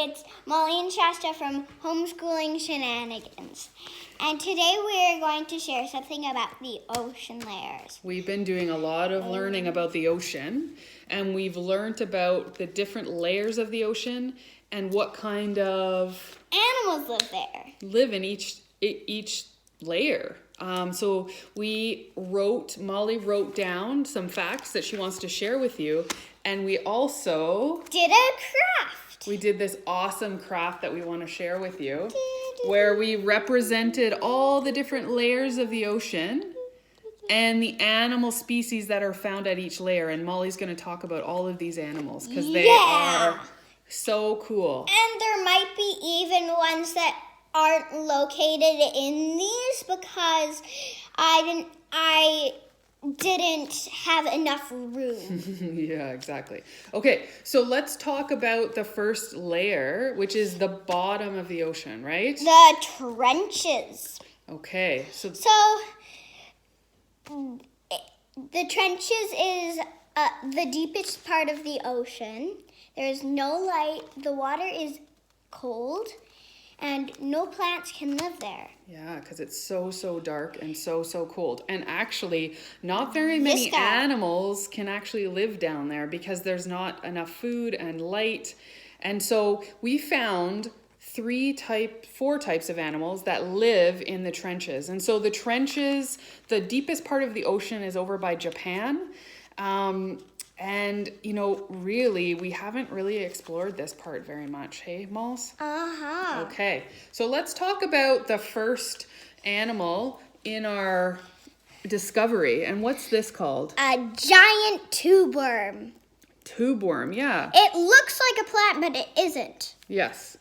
it's Molly and Shasta from Homeschooling Shenanigans. And today we are going to share something about the ocean layers. We've been doing a lot of learning about the ocean, and we've learned about the different layers of the ocean and what kind of animals live there. Live in each layer. So Molly wrote down some facts that she wants to share with you, and we also did a craft. We did this awesome craft that we want to share with you, where we represented all the different layers of the ocean and the animal species that are found at each layer. And Molly's going to talk about all of these animals because they are so cool. And there might be even ones that aren't located in these because I didn't have enough room. Yeah, exactly. Okay, so let's talk about the first layer, which is the bottom of the ocean, right? The trenches. Okay, so the trenches is the deepest part of the ocean. There's no light. The water is cold. And no plants can live there. Yeah, because it's so dark and so cold. And actually, not very many animals can actually live down there because there's not enough food and light. And so we found four types of animals that live in the trenches. And so the trenches, the deepest part of the ocean is over by Japan. And, really, we haven't really explored this part very much. Hey, Malls? Uh-huh. Okay, so let's talk about the first animal in our discovery. And what's this called? A giant tube worm. Tube worm, yeah. It looks like a plant, but it isn't. Yes.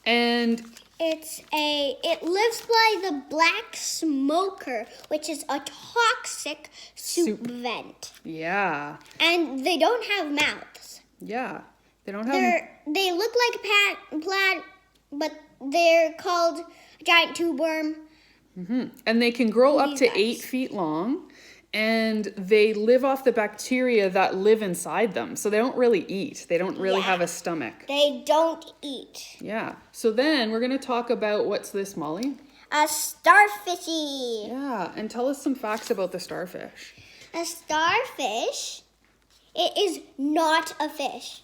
And it lives by the black smoker, which is a toxic soup vent. Yeah. And they don't have mouths. Yeah. They don't have... They look like a plant, but they're called a giant tube worm. Mm-hmm. And they can grow up to 8 feet long, and they live off the bacteria that live inside them. So they don't really eat. They don't really have a stomach. They don't eat. Yeah. So then we're going to talk about, what's this, Molly? A starfishy. Yeah. And tell us some facts about the starfish. A starfish, it is not a fish.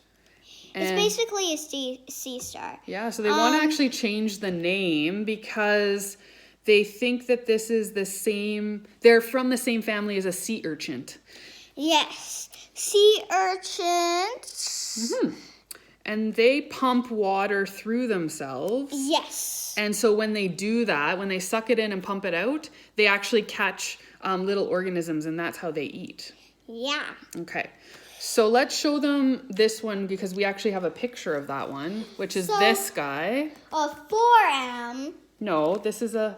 It's basically a sea star. Yeah. So they want to actually change the name because they think that this is they're from the same family as a sea urchin. Yes, sea urchins. Mm-hmm. And they pump water through themselves. Yes. And so when they do that, when they suck it in and pump it out, they actually catch little organisms, and that's how they eat. Yeah. Okay. So let's show them this one because we actually have a picture of that one, which is this guy. A forearm. No, this is a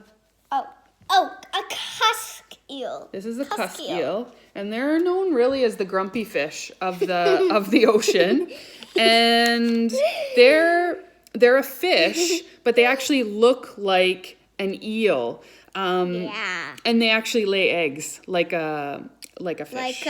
cusk eel. This is a cusk eel, and they're known really as the grumpy fish of the of the ocean, and they're a fish, but they actually look like an eel. And they actually lay eggs like a fish.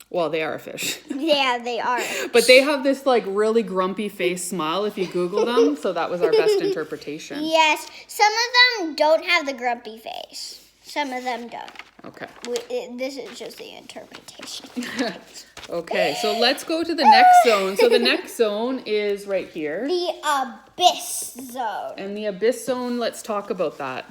Well, they are a fish. Yeah, they are. But they have this really grumpy face smile if you Google them. So that was our best interpretation. Yes. Some of them don't have the grumpy face. Some of them don't. Okay. This is just the interpretation. Okay, so let's go to the next zone. So the next zone is right here. The abyss zone. And the abyss zone, let's talk about that.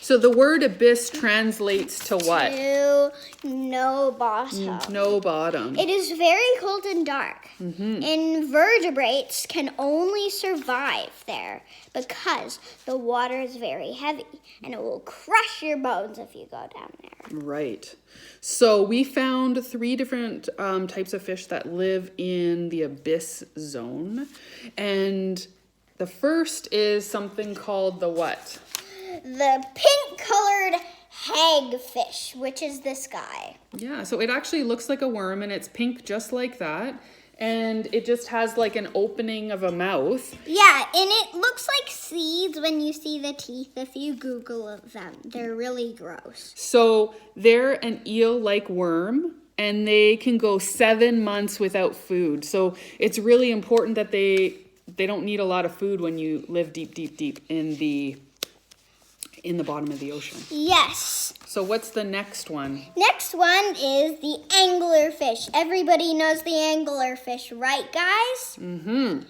So the word abyss translates to what? To no bottom. No bottom. It is very cold and dark. Mm-hmm. Invertebrates can only survive there because the water is very heavy and it will crush your bones if you go down there. Right. So we found 3 different types of fish that live in the abyss zone. And the first is something called the what? The pink-colored hagfish, which is this guy. Yeah, so it actually looks like a worm, and it's pink just like that. And it just has an opening of a mouth. Yeah, and it looks like seeds when you see the teeth if you Google them. They're really gross. So they're an eel-like worm, and they can go 7 months without food. So it's really important that they they don't need a lot of food when you live deep in the bottom of the ocean. Yes. So what's the next one? Next one is the anglerfish. Everybody knows the anglerfish, right, guys? Mm-hmm.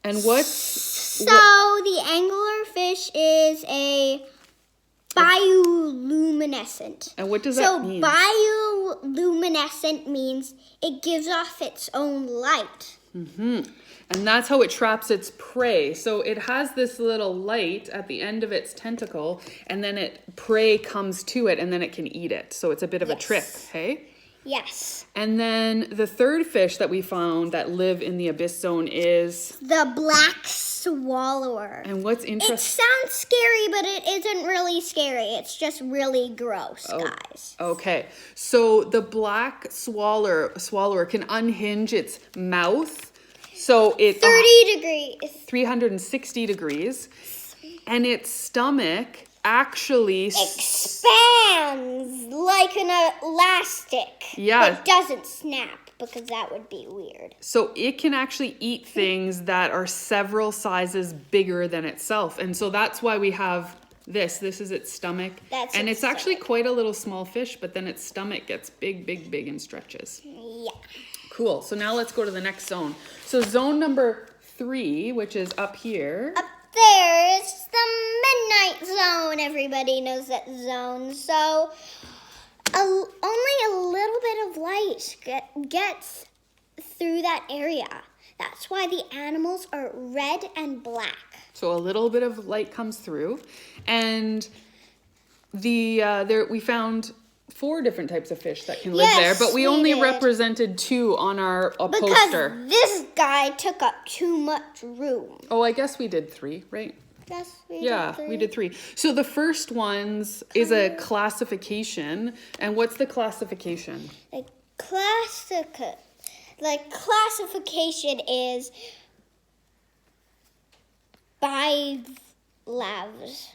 And what's... So the anglerfish is a bioluminescent. And what does that mean? So bioluminescent means it gives off its own light. Mm-hmm. And that's how it traps its prey. So it has this little light at the end of its tentacle, and then prey comes to it, and then it can eat it. So it's a bit of a trick, hey? Yes. And then the third fish that we found that live in the abyss zone is... the black swallower. And what's interesting... It sounds scary, but it isn't really scary. It's just really gross, guys. Okay. So the black swallower can unhinge its mouth. So it's 30 degrees. 360 degrees. And its stomach actually expands like an elastic. Yeah. But doesn't snap, because that would be weird. So it can actually eat things that are several sizes bigger than itself. And so that's why we have this. This is its stomach. And it's actually quite a little small fish, but then its stomach gets big, big, big and stretches. Yeah. Cool. So now let's go to the next zone. So zone number 3, which is up here. Up there is the midnight zone. Everybody knows that zone. So only a little bit of light gets through that area. That's why the animals are red and black. So a little bit of light comes through. And we found 4 different types of fish that can live there, but we only represented 2 on our poster. Because this guy took up too much room. Oh, I guess we did 3, right? Yes, we did 3. So the first one's is a classification. And what's the classification? The classification is Bivalves.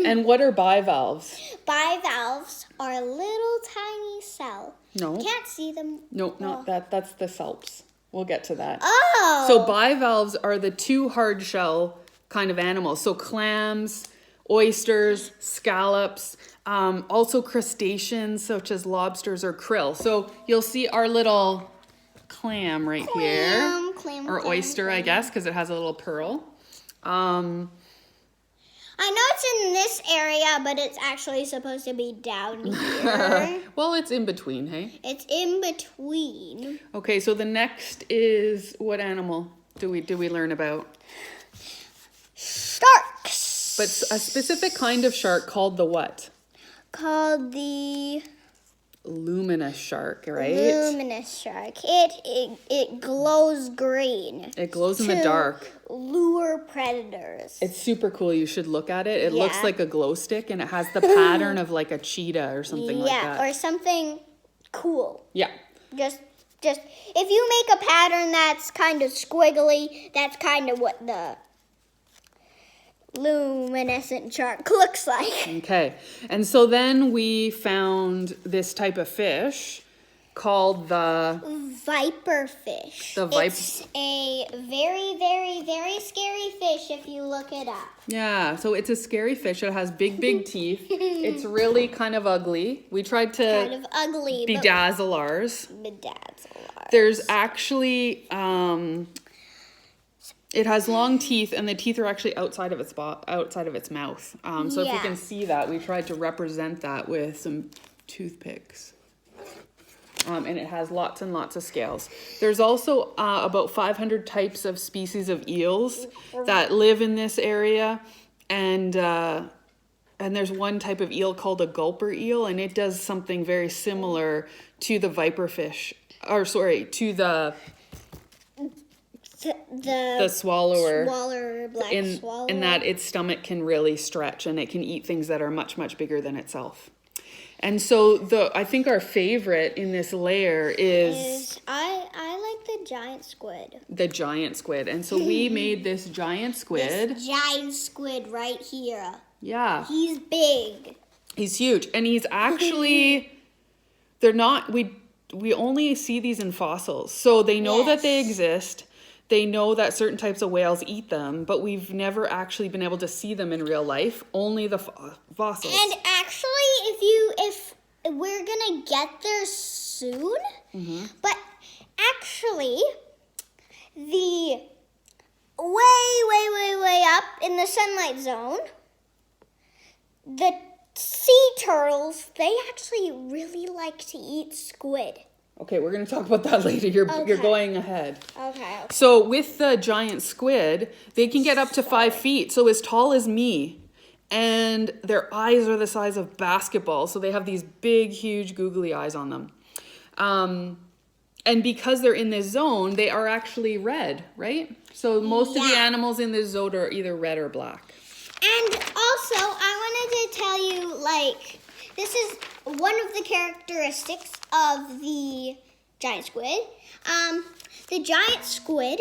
And what are bivalves? Bivalves are little tiny cells. No. Can't see them. No, not that. That's the salps. We'll get to that. Oh. So bivalves are the 2 hard shell kind of animals. So clams, oysters, scallops, also crustaceans such as lobsters or krill. So you'll see our little clam right here. Or oyster, I guess, because it has a little pearl. I know it's in this area, but it's actually supposed to be down here. Well, it's in between, hey? It's in between. Okay, so the next is, what animal do we learn about? Sharks. But a specific kind of shark called the what? Called the luminous shark, right? Luminous shark. It glows green. It glows in the dark. Lure predators. It's super cool. You should look at it. It looks like a glow stick, and it has the pattern of like a cheetah or something like that. Yeah, or something cool. Yeah. Just if you make a pattern that's kind of squiggly, that's kind of what the luminescent shark looks like. Okay. And so then we found this type of fish called the viper fish. It's a very, very, very scary fish if you look it up. Yeah, so it's a scary fish. It has big, big teeth. It's really kind of ugly. We tried to kind of ugly, bedazzle ours. Bedazzle. There's actually it has long teeth, and the teeth are actually outside of its mouth. So if you can see that, we tried to represent that with some toothpicks. And it has lots and lots of scales. There's also about 500 types of species of eels that live in this area, and there's one type of eel called a gulper eel, and it does something very similar to the viperfish, to the swallower. Black swallower. In that its stomach can really stretch, and it can eat things that are much, much bigger than itself. And so I think our favorite in this layer is I like the giant squid. The giant squid. And so we made this giant squid. This giant squid right here. Yeah. He's big. He's huge. And he's actually, we only see these in fossils. So they know that they exist. they know that certain types of whales eat them, but we've never actually been able to see them in real life, only the fossils. And actually, if we're gonna get there soon, but actually, the way up in the sunlight zone, the sea turtles, they actually really like to eat squid. Okay, we're going to talk about that later. You're going ahead. Okay. So with the giant squid, they can get up to 5 feet, so as tall as me. And their eyes are the size of basketballs, so they have these big, huge, googly eyes on them. And because they're in this zone, they are actually red, right? So most of the animals in this zone are either red or black. And also, I wanted to tell you, like, this is one of the characteristics of the giant squid. The giant squid,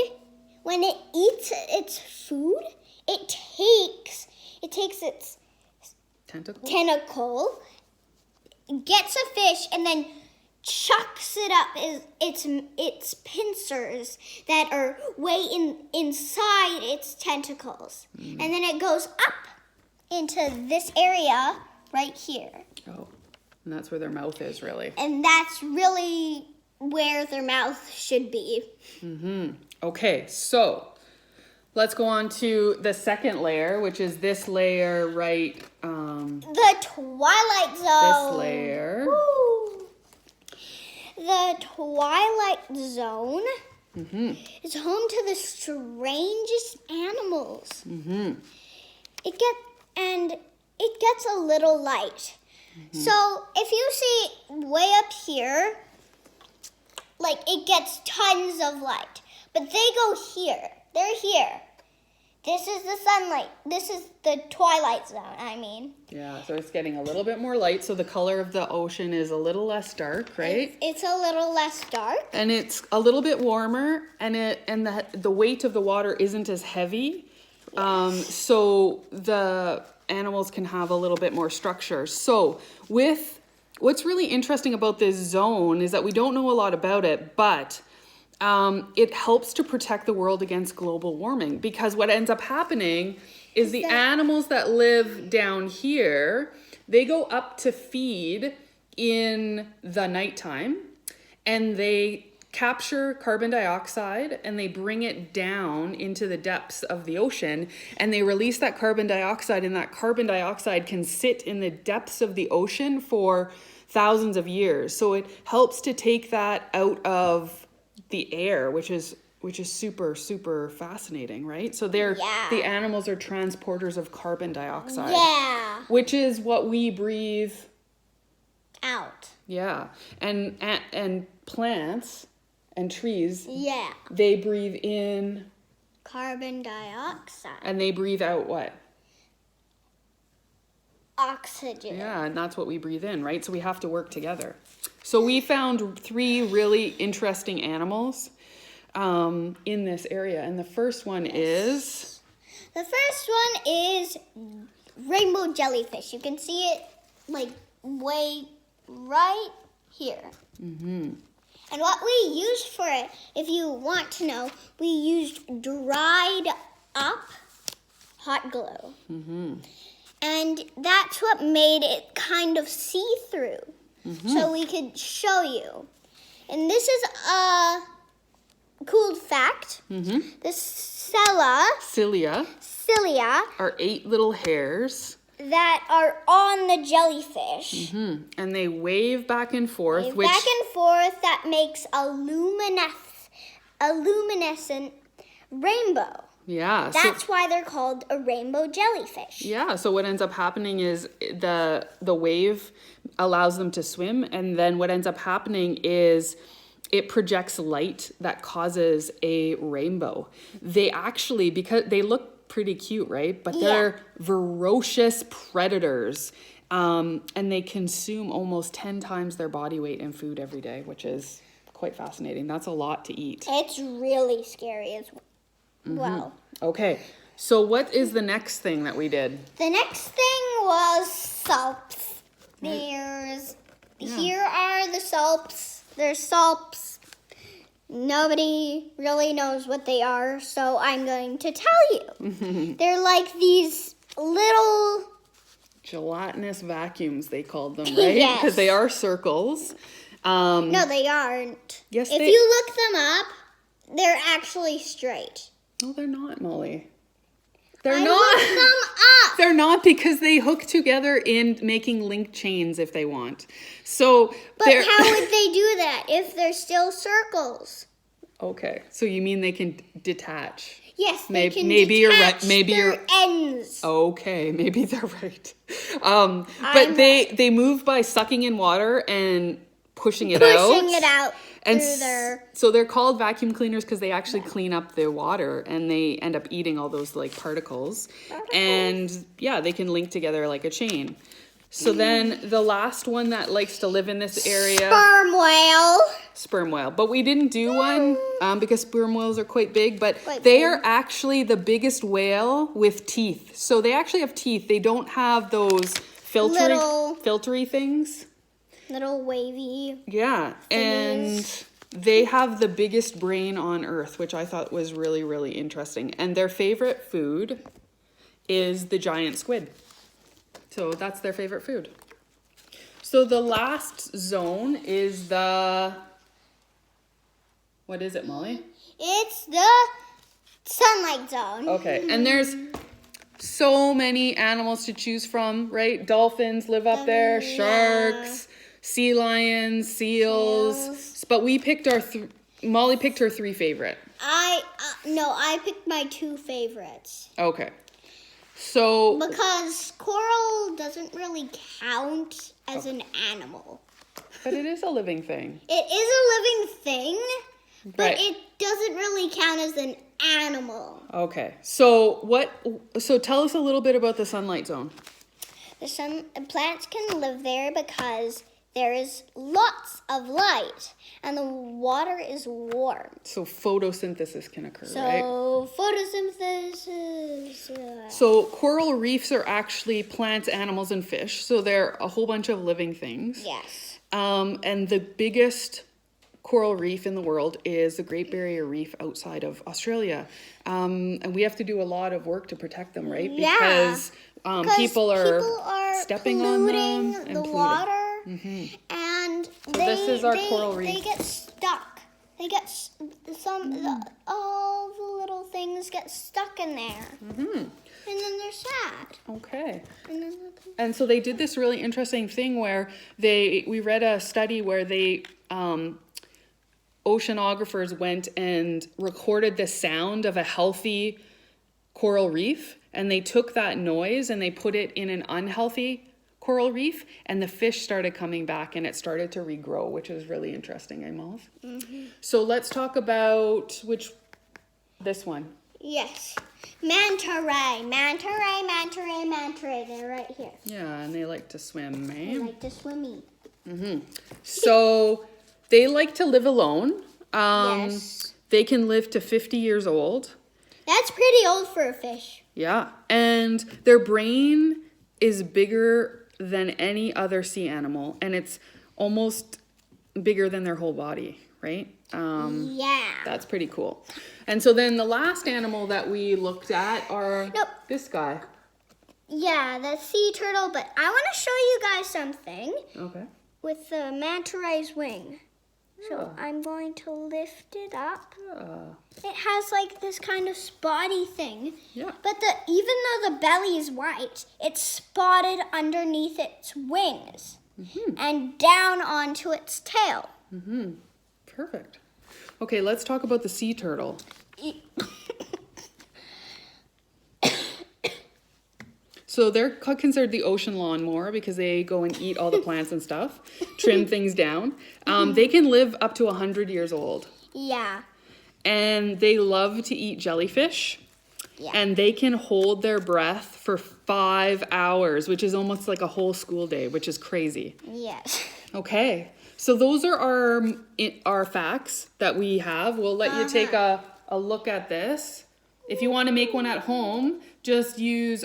when it eats its food, it takes its tentacle, gets a fish, and then chucks it up its pincers that are way inside its tentacles. And then it goes up into this area right here. Oh, and that's where their mouth is, really. And that's really where their mouth should be. Okay, so let's go on to the second layer, which is this layer right... the Twilight Zone. This layer. Woo. The Twilight Zone is home to the strangest animals. It gets a little light. So if you see way up here, like it gets tons of light. But they go here. They're here. This is the sunlight. This is the Twilight Zone, I mean. Yeah, so it's getting a little bit more light, so the color of the ocean is a little less dark, right? It's a little less dark. And it's a little bit warmer, and the weight of the water isn't as heavy. So the animals can have a little bit more structure. So what's really interesting about this zone is that we don't know a lot about it, but it helps to protect the world against global warming, because what ends up happening is the animals that live down here, they go up to feed in the nighttime, and they capture carbon dioxide and they bring it down into the depths of the ocean, and they release that carbon dioxide, and that carbon dioxide can sit in the depths of the ocean for thousands of years. So it helps to take that out of the air, which is super, super fascinating, right? So the animals are transporters of carbon dioxide. Yeah. Which is what we breathe out. Yeah. And plants and trees, yeah, they breathe in carbon dioxide. And they breathe out what? Oxygen. Yeah, and that's what we breathe in, right? So we have to work together. So we found 3 really interesting animals in this area. And the first one is... The first one is rainbow jellyfish. You can see it like way right here. And what we used for it, if you want to know, we used dried up hot glue. And that's what made it kind of see-through. So we could show you. And this is a cool fact. The cilia are 8 little hairs that are on the jellyfish. And they wave back and forth. That makes a luminescent rainbow. Yeah. That's why they're called a rainbow jellyfish. Yeah, so what ends up happening is the wave allows them to swim, and then what ends up happening is it projects light that causes a rainbow. They actually, because they look pretty cute, right? But they're ferocious predators, and they consume almost 10 times their body weight in food every day, which is quite fascinating. That's a lot to eat. It's really scary as well. Okay, so what is the next thing that we did? The next thing was salps. Here are the salps. There's salps. Nobody really knows what they are, so I'm going to tell you. They're like these little... Gelatinous vacuums, they called them, right? Yes. Because they are circles. No, they aren't. Yes, if you look them up, they're actually straight. No, they're not, Molly. They're I not. looked them up. They're not, because they hook together in making link chains if they want. So, But how would they do that if they're still circles? Okay, so you mean they can detach? Yes, they maybe, can maybe detach you're right. Maybe their you're ends. okay. Maybe they're right. But they move by sucking in water and pushing it out. Pushing it out And through their... so they're called vacuum cleaners because they actually clean up the water, and they end up eating all those like particles. And yeah, they can link together like a chain. So then the last one that likes to live in this area... Sperm whale. Sperm whale. But we didn't do one because sperm whales are quite big, but Quite they big. are actually the biggest whale with teeth. So they actually have teeth. They don't have those filtery things. Little wavy. Yeah, and they have the biggest brain on Earth, which I thought was really, really interesting. And their favorite food is the giant squid. So that's their favorite food. So the last zone is the... What is it, Molly? It's the sunlight zone. Okay, and there's so many animals to choose from, right? Dolphins live up there, sharks, sea lions, seals. But we picked our... Molly picked her 3 favorite. I picked my 2 favorites. Okay. So... Because coral doesn't really count as an animal. But it is a living thing. It is a living thing, but Right. it doesn't really count as an animal. Okay. So tell us a little bit about the sunlight zone. Plants can live there because there is lots of light and the water is warm. So photosynthesis can occur, right? So photosynthesis. So coral reefs are actually plants, animals, and fish. So they're a whole bunch of living things. Yes. And the biggest coral reef in the world is the Great Barrier Reef outside of Australia. And we have to do a lot of work to protect them, right? Yeah. Because people are stepping on them and the polluting. water, Mm-hmm. and this is our coral reef. They get stuck. They get all the little things get stuck in there, and then they're sad. Okay. And, And so they did this really interesting thing where we read a study where they oceanographers went and recorded the sound of a healthy coral reef, and they took that noise and they put it in an unhealthy coral reef, and the fish started coming back and it started to regrow, which is really interesting, eh, Molly? So let's talk about this one. yes, manta ray. They're right here. Yeah, and they like to swim, They eh? like to swim. So they like to live alone. Yes. They can live to 50 years old. That's pretty old for a fish. Yeah. And their brain is bigger than any other sea animal. And it's almost bigger than their whole body, right? Yeah. That's pretty cool. And so then the last animal that we looked at are this guy. Yeah, the sea turtle, but I want to show you guys something Okay. with the manta ray's wing. So I'm going to lift it up. It has like this kind of spotty thing. Yeah. But even though the belly is white, it's spotted underneath its wings and down onto its tail. Perfect. Okay, let's talk about the sea turtle. So they're considered the ocean lawnmower because they go and eat all the plants and stuff, trim things down. They can live up to 100 years old. Yeah. And they love to eat jellyfish. Yeah. And they can hold their breath for 5 hours, which is almost like a whole school day, which is crazy. Yes. Okay. So those are our facts that we have. We'll let you take a look at this. If you want to make one at home, we just use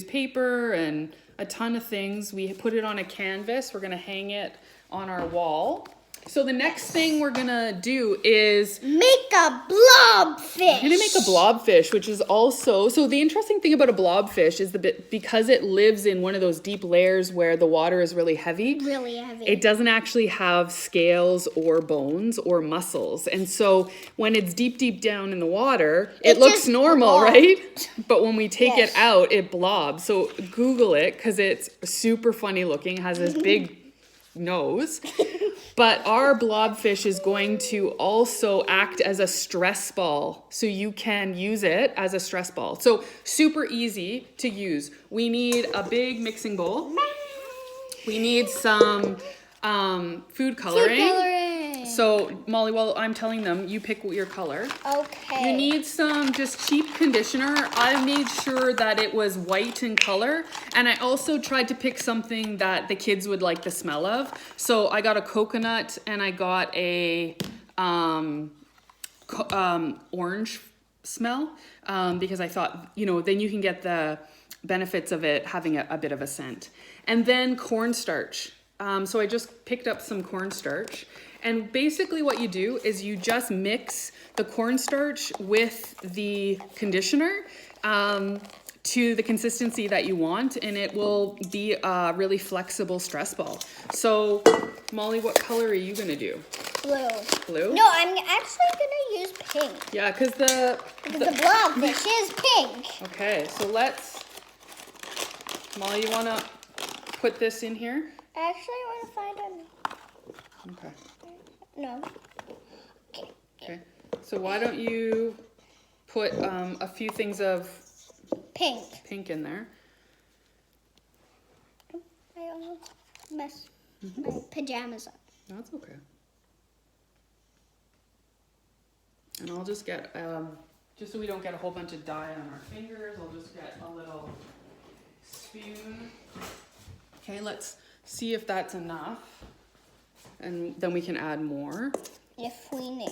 paper and a ton of things. We put it on a canvas. We're going to hang it on our wall. So the next thing we're gonna do is make a blobfish. I'm gonna make a blobfish, which is also, so the interesting thing about a blobfish is because it lives in one of those deep layers where the water is really heavy. Really heavy. It doesn't actually have scales or bones or muscles. And so when it's deep, deep down in the water, it looks normal, right? But when we take it out, it blobs. So Google it because it's super funny looking, has this big nose. But our blobfish is going to also act as a stress ball. So you can use it as a stress ball. So super easy to use. We need a big mixing bowl. We need some food coloring. So Molly, while I'm telling them, you pick your color. Okay. You need some just cheap conditioner. I made sure that it was white in color. And I also tried to pick something that the kids would like the smell of. So I got a coconut and I got a orange smell because I thought, you know, then you can get the benefits of it having a bit of a scent. And then cornstarch. So I just picked up some cornstarch. And basically what you do is you just mix the cornstarch with the conditioner to the consistency that you want, and it will be a really flexible stress ball. So Molly, what color are you gonna do? Blue. Blue? No, I'm actually gonna use pink. Yeah, because the blobfish is pink. Okay, so Molly, you wanna put this in here? Actually, I wanna find Okay. No. Okay. So why don't you put a few things of pink in there? I almost messed my pajamas up. That's okay. And I'll just get, just so we don't get a whole bunch of dye on our fingers, I'll just get a little spoon. Okay, let's see if that's enough. And then we can add more. If we need.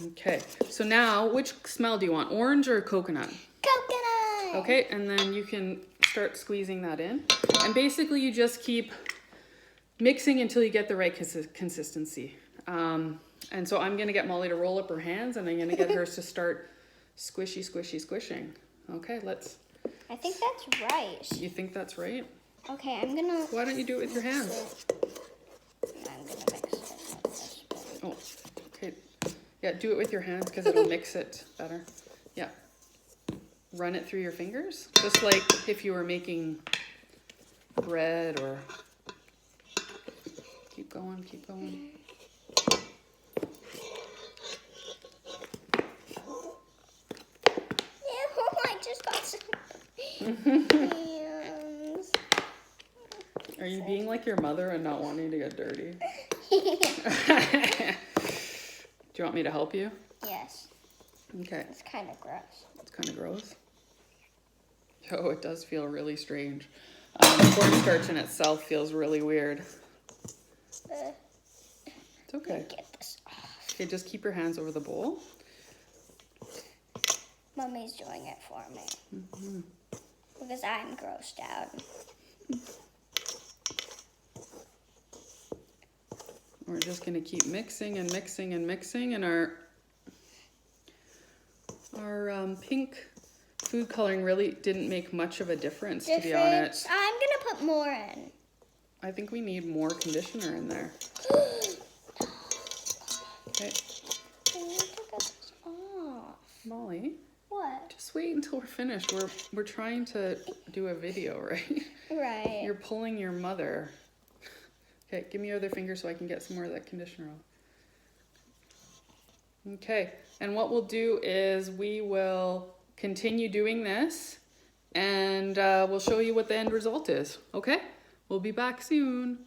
Okay, so now which smell do you want? Orange or coconut? Coconut! Okay, and then you can start squeezing that in. And basically you just keep mixing until you get the right consistency. And so I'm gonna get Molly to roll up her hands and I'm gonna get hers to start squishing. Okay, let's. I think that's right. You think that's right? Okay, I'm gonna. Why don't you do it with your hands? I'm gonna mix it with this. Oh, okay. Yeah, do it with your hands because it'll mix it better. Yeah. Run it through your fingers, just like if you were making bread or. Keep going. I just got some hands. Are you being like your mother and not wanting to get dirty? Do you want me to help you? Yes. Okay. It's kind of gross. It's kind of gross. Oh, it does feel really strange. Cornstarch in itself feels really weird. It's okay. Get this off. Okay, just keep your hands over the bowl. Mommy's doing it for me. Because I'm grossed out. We're just gonna keep mixing and our pink food coloring really didn't make much of a difference, to be honest. I'm gonna put more in. I think we need more conditioner in there. Okay. I need to get this off. Molly, What? just wait until we're finished. We're trying to do a video, right? Right. You're pulling your mother. Okay, give me your other finger so I can get some more of that conditioner off. Okay, and what we'll do is we will continue doing this and we'll show you what the end result is. Okay, we'll be back soon.